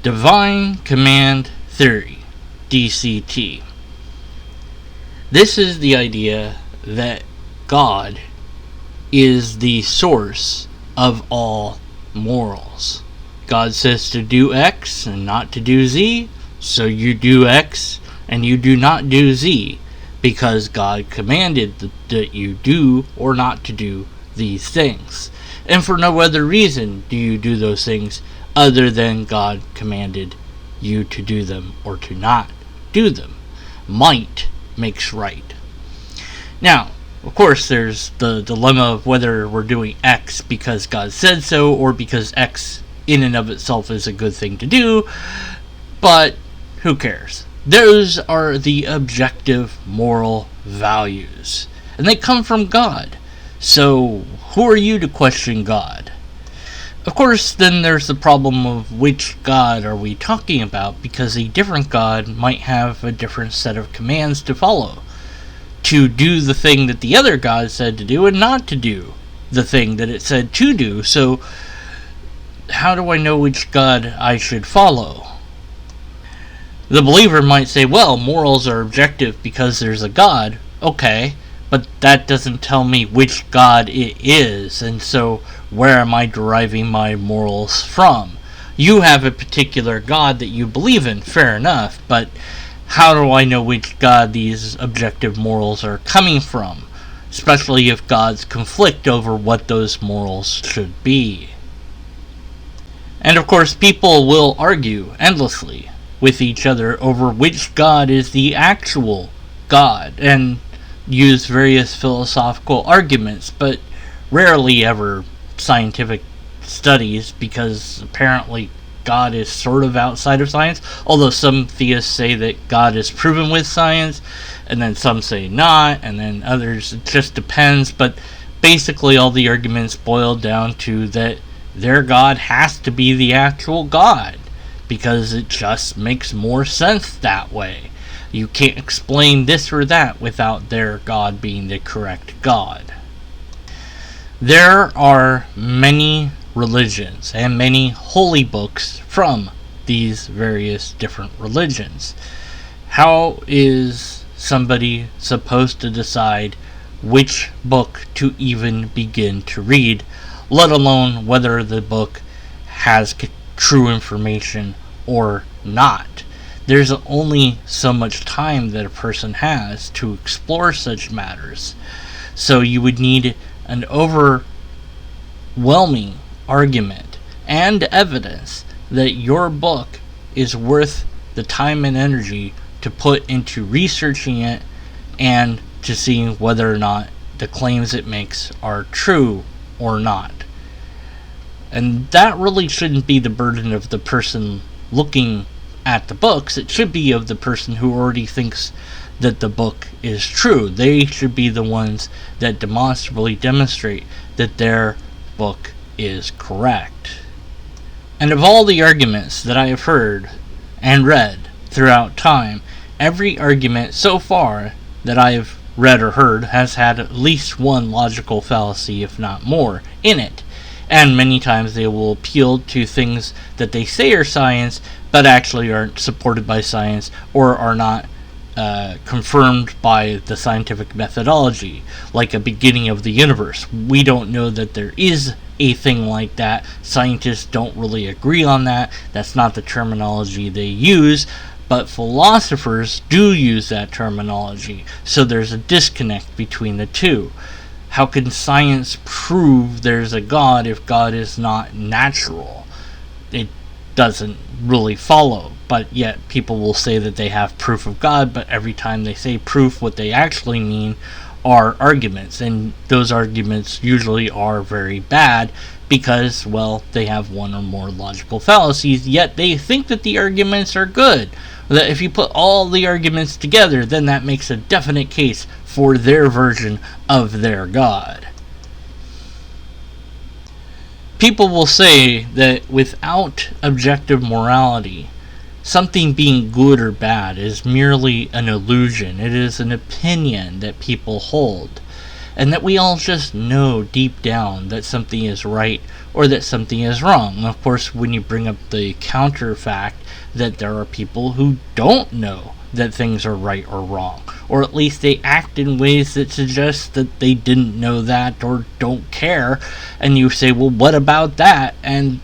Devine Command Theory, DCT. This is the idea that God is the source of all morals. God says to do X and not to do Z, so you do X and you do not do Z, because God commanded that you do or not to do these things. And for no other reason do you do those things other than God commanded you to do them or to not do them. Might makes right. Now, of course, there's the dilemma of whether we're doing X because God said so or because X in and of itself is a good thing to do, but who cares? Those are the objective moral values, and they come from God. So, who are you to question God? Of course, then there's the problem of which God are we talking about, because a different God might have a different set of commands to follow. To do the thing that the other God said to do and not to do the thing that it said to do. So, how do I know which God I should follow? The believer might say, well, morals are objective because there's a God. Okay, but that doesn't tell me which God it is, and so where am I deriving my morals from? You have a particular God that you believe in, fair enough, but how do I know which God these objective morals are coming from? Especially if gods conflict over what those morals should be. And of course, people will argue endlessly with each other over which God is the actual God, and use various philosophical arguments, but rarely ever scientific studies, because apparently God is sort of outside of science, although some theists say that God is proven with science, and then some say not, and then others, it just depends, but basically all the arguments boil down to that their God has to be the actual God, because it just makes more sense that way. You can't explain this or that without their God being the correct God. There are many religions and many holy books from these various different religions. How is somebody supposed to decide which book to even begin to read, let alone whether the book has true information or not? There's only so much time that a person has to explore such matters. So you would need an overwhelming argument and evidence that your book is worth the time and energy to put into researching it and to seeing whether or not the claims it makes are true or not. And that really shouldn't be the burden of the person looking at the books. It should be of the person who already thinks that the book is true. They should be the ones that demonstrably demonstrate that their book is correct. And of all the arguments that I have heard and read throughout time, every argument so far that I have read or heard has had at least one logical fallacy, if not more, in it. And many times they will appeal to things that they say are science, but actually aren't supported by science or are not confirmed by the scientific methodology, like a beginning of the universe. We don't know that there is a thing like that. Scientists don't really agree on that. That's not the terminology they use, but philosophers do use that terminology. So there's a disconnect between the two. How can science prove there's a God if God is not natural? It doesn't really follow, but yet people will say that they have proof of God, but every time they say proof, what they actually mean are arguments, and those arguments usually are very bad because, well, they have one or more logical fallacies, yet they think that the arguments are good. That if you put all the arguments together, then that makes a definite case for their version of their God. People will say that without objective morality, something being good or bad is merely an illusion. It is an opinion that people hold, and that we all just know deep down that something is right or that something is wrong. And of course, when you bring up the counter fact that there are people who don't know that things are right or wrong, or at least they act in ways that suggest that they didn't know that or don't care, and you say, well, what about that? And,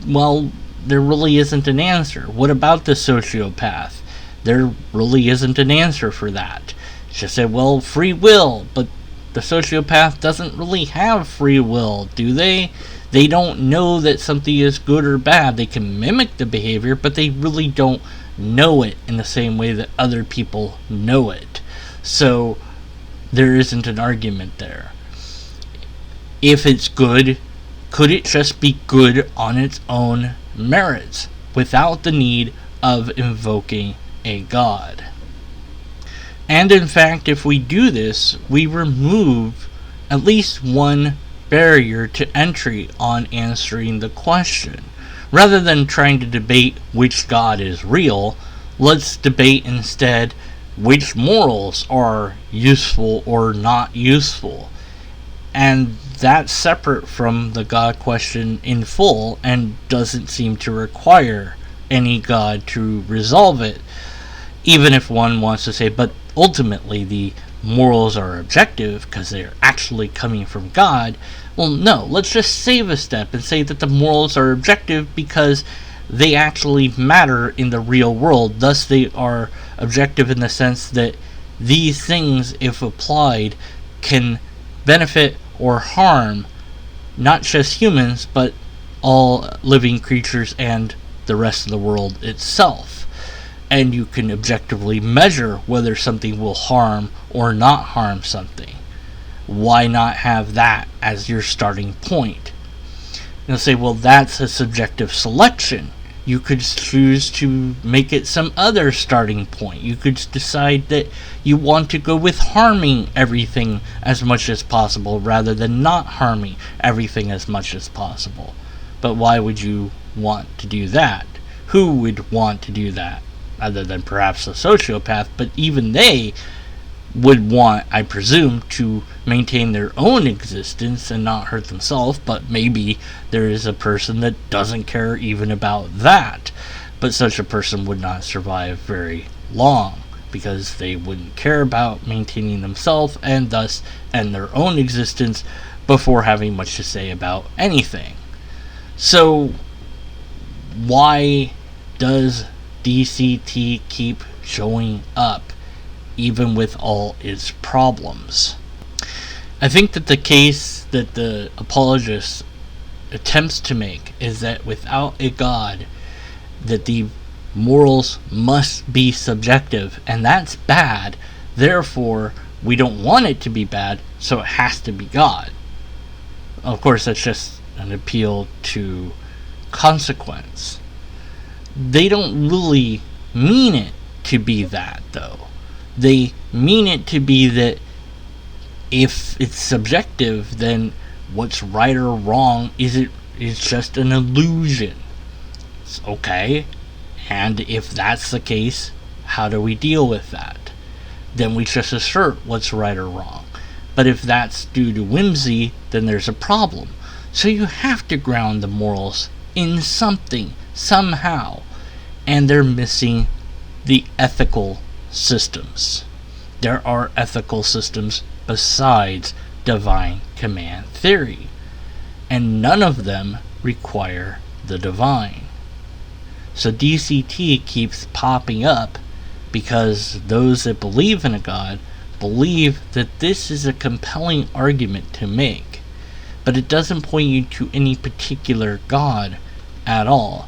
well, there really isn't an answer. What about the sociopath? There really isn't an answer for that. Just say, well, free will, but the sociopath doesn't really have free will, do they? They don't know that something is good or bad. They can mimic the behavior, but they really don't know it in the same way that other people know it. So there isn't an argument there. If it's good, could it just be good on its own merits without the need of invoking a god? And in fact, if we do this, we remove at least one barrier to entry on answering the question. Rather than trying to debate which god is real, let's debate instead which morals are useful or not useful. And that's separate from the god question in full and doesn't seem to require any god to resolve it, even if one wants to say, but ultimately the morals are objective because they're actually coming from God. Well, no, let's just save a step and say that the morals are objective because they actually matter in the real world. Thus, they are objective in the sense that these things, if applied, can benefit or harm not just humans, but all living creatures and the rest of the world itself. And you can objectively measure whether something will harm or not harm something. Why not have that as your starting point? You'll say, well, that's a subjective selection. You could choose to make it some other starting point. You could decide that you want to go with harming everything as much as possible rather than not harming everything as much as possible. But why would you want to do that? Who would want to do that? Other than perhaps a sociopath, but even they would want, I presume, to maintain their own existence and not hurt themselves, but maybe there is a person that doesn't care even about that. But such a person would not survive very long, because they wouldn't care about maintaining themselves and thus end their own existence before having much to say about anything. So, why does DCT keep showing up, even with all its problems? I think that the case that the apologist attempts to make is that without a god, that the morals must be subjective, and that's bad. Therefore, we don't want it to be bad, so it has to be God. Of course, that's just an appeal to consequence. They don't really mean it to be that, though. They mean it to be that if it's subjective, then what's right or wrong is just an illusion. It's okay. And if that's the case, how do we deal with that? Then we just assert what's right or wrong. But if that's due to whimsy, then there's a problem. So you have to ground the morals in something, somehow. And they're missing the ethical systems. There are ethical systems besides divine command theory. And none of them require the divine. So DCT keeps popping up because those that believe in a god believe that this is a compelling argument to make. But it doesn't point you to any particular god at all.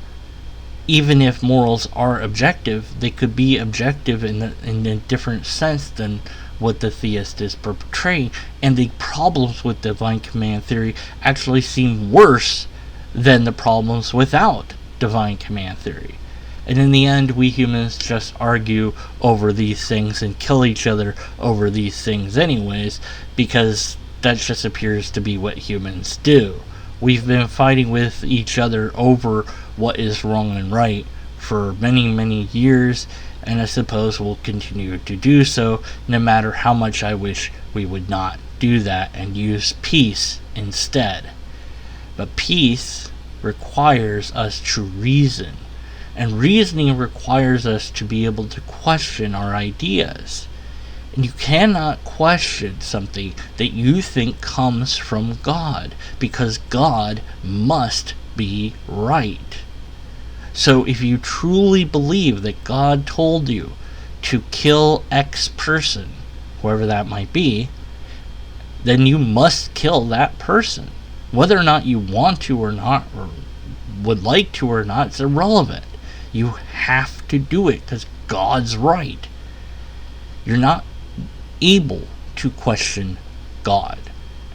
Even if morals are objective, they could be objective in a different sense than what the theist is portraying, and the problems with divine command theory actually seem worse than the problems without divine command theory. And in the end, we humans just argue over these things and kill each other over these things anyways, because that just appears to be what humans do. We've been fighting with each other over what is wrong and right for many, many years, and I suppose we'll continue to do so, no matter how much I wish we would not do that and use peace instead. But peace requires us to reason. And reasoning requires us to be able to question our ideas. And you cannot question something that you think comes from God, because God must be right. So if you truly believe that God told you to kill X person, whoever that might be, then you must kill that person. Whether or not you want to or not, or would like to or not, it's irrelevant. You have to do it because God's right. You're not able to question God.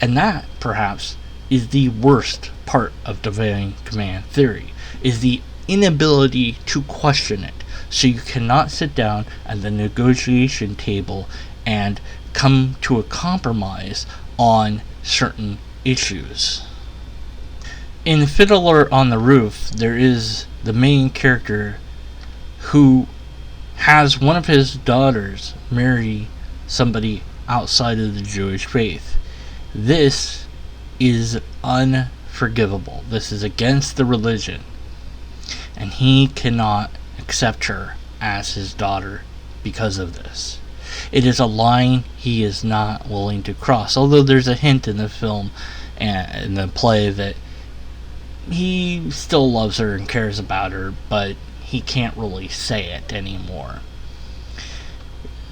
And that, perhaps, is the worst part of divine command theory, is the inability to question it. So you cannot sit down at the negotiation table and come to a compromise on certain issues. In Fiddler on the Roof, there is the main character who has one of his daughters marry somebody outside of the Jewish faith. This is unforgivable. This is against the religion. And he cannot accept her as his daughter because of this. It is a line he is not willing to cross. Although there's a hint in the film and in the play that he still loves her and cares about her, but he can't really say it anymore.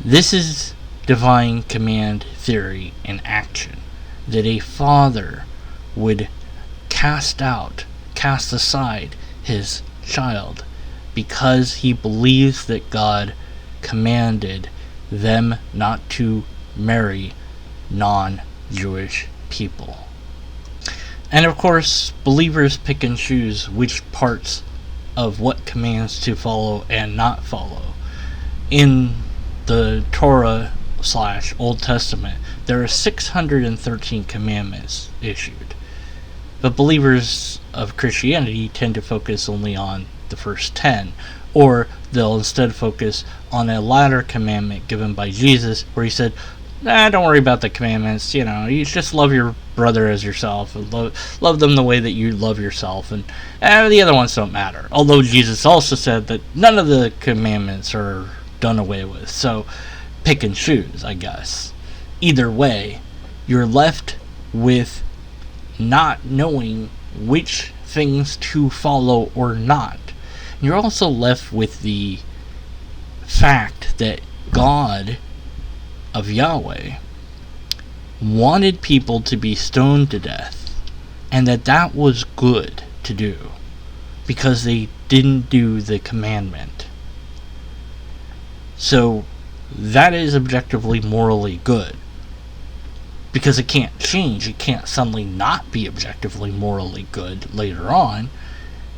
This is divine command theory in action. That a father would cast aside his child because he believes that God commanded them not to marry non-Jewish people. And of course, believers pick and choose which parts of what commands to follow and not follow. In the Torah / Old Testament, there are 613 commandments issued. But believers of Christianity tend to focus only on the first 10, or they'll instead focus on a latter commandment given by Jesus, where he said, don't worry about the commandments, you just love your brother as yourself, and love them the way that you love yourself, and the other ones don't matter. Although Jesus also said that none of the commandments are done away with, so pick and choose, I guess. Either way, you're left with not knowing which things to follow or not. You're also left with the fact that God of Yahweh wanted people to be stoned to death, and that was good to do because they didn't do the commandment. So that is objectively morally good, because it can't change. It can't suddenly not be objectively morally good later on,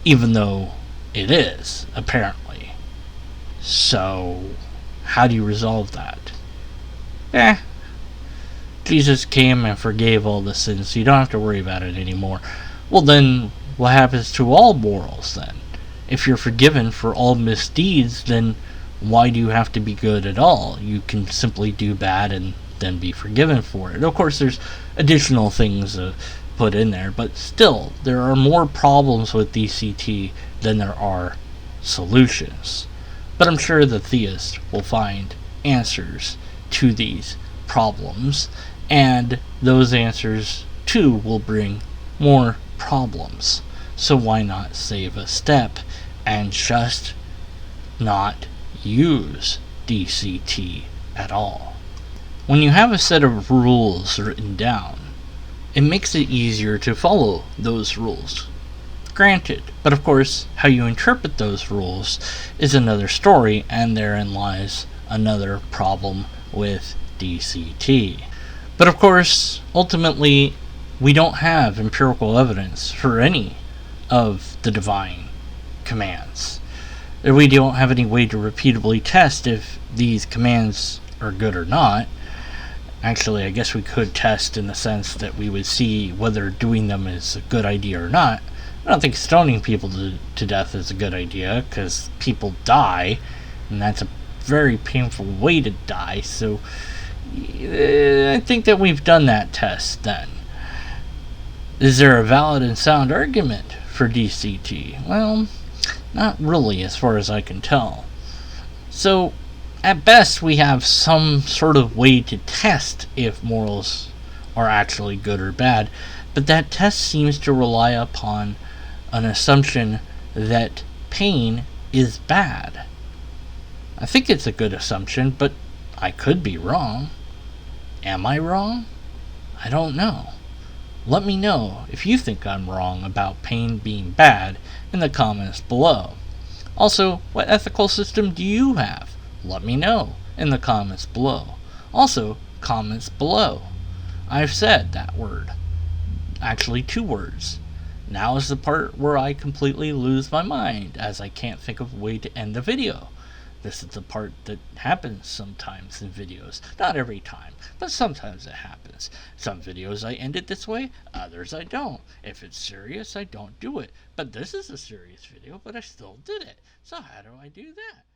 even though it is, apparently. So how do you resolve that? Jesus came and forgave all the sins, so you don't have to worry about it anymore. Well, then what happens to all morals then? If you're forgiven for all misdeeds, then why do you have to be good at all? You can simply do bad and then be forgiven for it. Of course, there's additional things put in there, but still, there are more problems with DCT than there are solutions. But I'm sure the theist will find answers to these problems, and those answers too will bring more problems. So why not save a step and just not use DCT at all? When you have a set of rules written down, it makes it easier to follow those rules. Granted, but of course, how you interpret those rules is another story, and therein lies another problem with DCT. But of course, ultimately, we don't have empirical evidence for any of the divine commands. We don't have any way to repeatably test if these commands are good or not. Actually, I guess we could test in the sense that we would see whether doing them is a good idea or not. I don't think stoning people to death is a good idea, because people die, and that's a very painful way to die, so I think that we've done that test then. Is there a valid and sound argument for DCT? Well, not really, as far as I can tell. So, at best, we have some sort of way to test if morals are actually good or bad, but that test seems to rely upon an assumption that pain is bad. I think it's a good assumption, but I could be wrong. Am I wrong? I don't know. Let me know if you think I'm wrong about pain being bad in the comments below. Also, what ethical system do you have? Let me know in the comments below. Also, comments below. I've said that word. Actually, 2 words. Now is the part where I completely lose my mind, as I can't think of a way to end the video. This is the part that happens sometimes in videos. Not every time, but sometimes it happens. Some videos I end it this way, others I don't. If it's serious, I don't do it. But this is a serious video, but I still did it. So how do I do that?